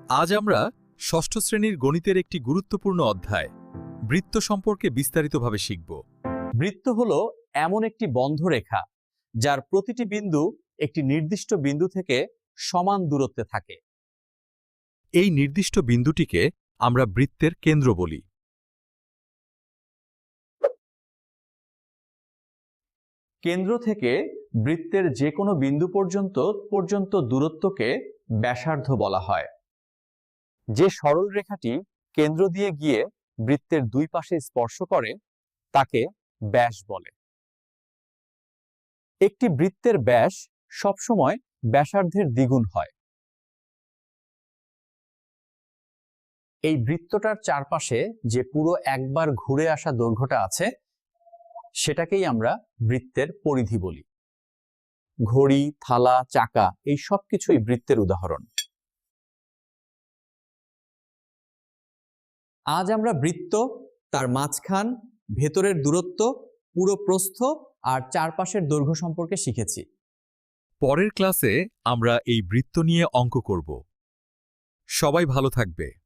আজ আমরা ষষ্ঠ শ্রেণীর গণিতের একটি গুরুত্বপূর্ণ অধ্যায় বৃত্ত সম্পর্কে বিস্তারিতভাবে শিখব। বৃত্ত হলো এমন একটি বন্ধরেখা যার প্রতিটি বিন্দু একটি নির্দিষ্ট বিন্দু থেকে সমান দূরত্বে থাকে। এই নির্দিষ্ট বিন্দুটিকে আমরা বৃত্তের কেন্দ্র বলি। কেন্দ্র থেকে বৃত্তের যে কোনো বিন্দু পর্যন্ত দূরত্বকে ব্যাসার্ধ বলা হয়। যে সরল রেখাটি কেন্দ্র দিয়ে গিয়ে বৃত্তের দুই পাশে স্পর্শ করে তাকে ব্যাস বলে। একটি বৃত্তের ব্যাস সবসময় ব্যাসার্ধের দ্বিগুণ হয়। এই বৃত্তটার চারপাশে যে পুরো একবার ঘুরে আসা দৈর্ঘ্যটা আছে সেটাকেই আমরা বৃত্তের পরিধি বলি। ঘড়ি, থালা, চাকা এই সবকিছুই বৃত্তের উদাহরণ। আজ আমরা বৃত্ত, তার মাঝখান, ভেতরের দূরত্ব, পুরো প্রস্থ আর চারপাশের দৈর্ঘ্য সম্পর্কে শিখেছি। পরের ক্লাসে আমরা এই বৃত্ত নিয়ে অঙ্ক করব। সবাই ভালো থাকবে।